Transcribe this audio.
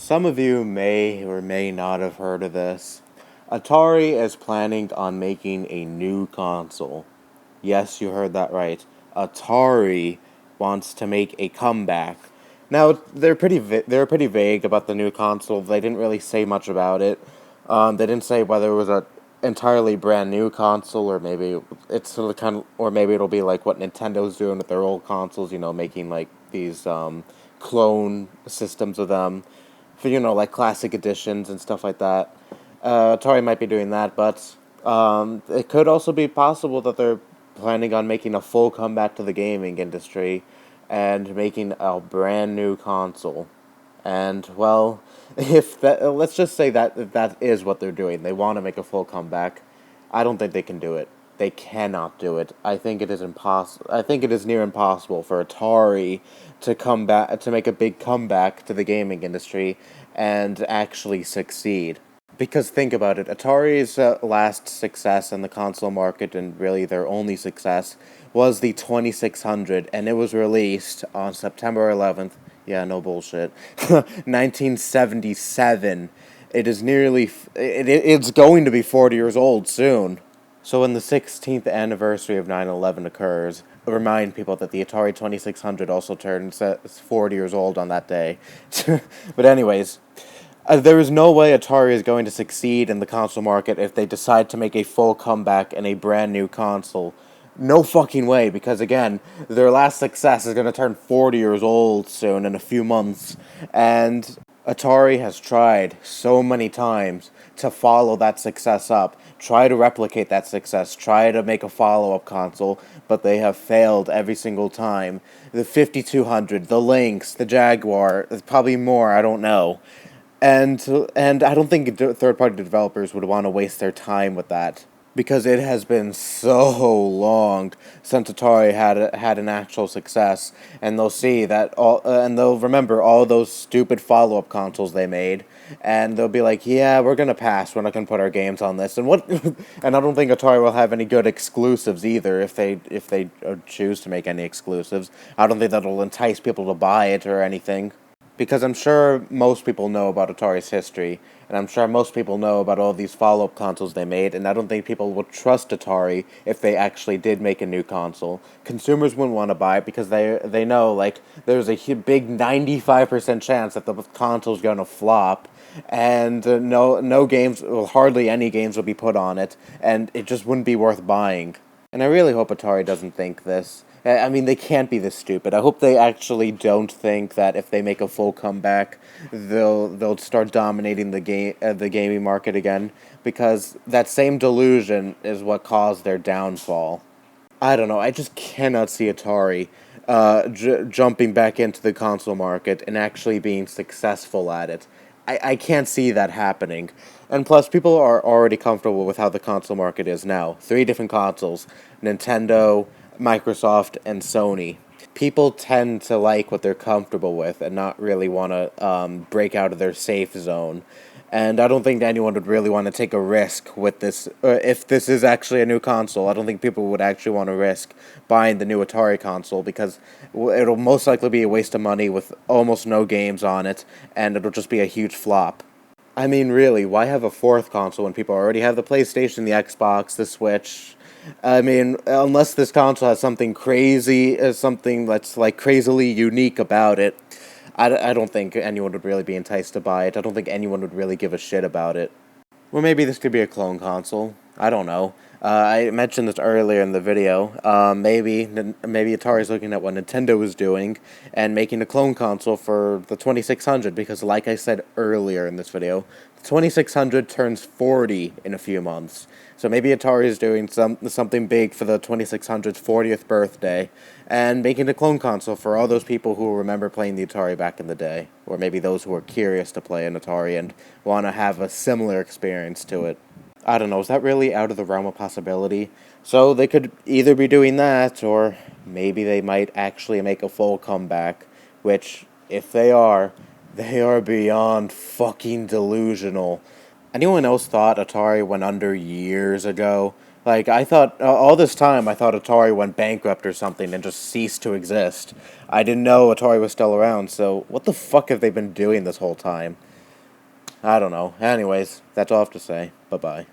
Some of you may or may not have heard of this. Atari is planning on making a new console. Yes, you heard that right. Atari wants to make a comeback. Now they're pretty vague about the new console. They didn't really say much about it. They didn't say whether it was a entirely brand new console or maybe it's sort of or maybe it'll be like what Nintendo's doing with their old consoles. Making like these clone systems of them for like classic editions and stuff like that. Atari might be doing that, but it could also be possible that they're planning on making a full comeback to the gaming industry and making a brand new console. And well, if that let's just say that is what they're doing. They want to make a full comeback. I don't think they can do it. They cannot do it. I think it is impossible. I think it is near impossible for Atari to make a big comeback to the gaming industry and actually succeed. Because think about it, Atari's last success in the console market, and really their only success, was the 2600, and it was released on September 11th. Yeah, no bullshit. 1977. It is it's going to be 40 years old soon. So when the 16th anniversary of 9/11 occurs, remind people that the Atari 2600 also turns 40 years old on that day. But anyways, there is no way Atari is going to succeed in the console market if they decide to make a full comeback and a brand new console. No fucking way, because again, their last success is going to turn 40 years old soon in a few months, and Atari has tried so many times to follow that success up, try to replicate that success, try to make a follow-up console, but they have failed every single time. The 5200, the Lynx, the Jaguar, probably more, I don't know. And I don't think third-party developers would want to waste their time with that, because it has been so long since Atari had an actual success, and they'll see that and they'll remember all those stupid follow-up consoles they made, and they'll be like, yeah, we're gonna pass. We're not gonna put our games on this. And and I don't think Atari will have any good exclusives either if they choose to make any exclusives. I don't think that'll entice people to buy it or anything. Because I'm sure most people know about Atari's history, and I'm sure most people know about all these follow-up consoles they made, and I don't think people would trust Atari if they actually did make a new console. Consumers wouldn't want to buy it because they know, like, there's a big 95% chance that the console's going to flop, and no games, well, hardly any games will be put on it, and it just wouldn't be worth buying. And I really hope Atari doesn't think this. I mean, they can't be this stupid. I hope they actually don't think that if they make a full comeback, they'll start dominating the gaming market again, because that same delusion is what caused their downfall. I don't know. I just cannot see Atari jumping back into the console market and actually being successful at it. I can't see that happening. And plus, people are already comfortable with how the console market is now. 3 different consoles: Nintendo, Microsoft, and Sony. People tend to like what they're comfortable with and not really want to break out of their safe zone. And I don't think anyone would really want to take a risk with this. If this is actually a new console, I don't think people would actually want to risk buying the new Atari console, because it'll most likely be a waste of money with almost no games on it, and it'll just be a huge flop. I mean, really, why have a 4th console when people already have the PlayStation, the Xbox, the Switch? I mean, unless this console has something crazy, something that's like crazily unique about it, I don't think anyone would really be enticed to buy it. I don't think anyone would really give a shit about it. Well, maybe this could be a clone console. I don't know. I mentioned this earlier in the video. Maybe Atari's looking at what Nintendo is doing and making a clone console for the 2600, because like I said earlier in this video, the 2600 turns 40 in a few months. So maybe Atari is doing something big for the 2600's 40th birthday and making a clone console for all those people who remember playing the Atari back in the day, or maybe those who are curious to play an Atari and want to have a similar experience to it. I don't know, is that really out of the realm of possibility? So they could either be doing that, or maybe they might actually make a full comeback, which, if they are beyond fucking delusional. Anyone else thought Atari went under years ago? Like, I thought, all this time, I thought Atari went bankrupt or something and just ceased to exist. I didn't know Atari was still around, so what the fuck have they been doing this whole time? I don't know. Anyways, that's all I have to say. Bye-bye.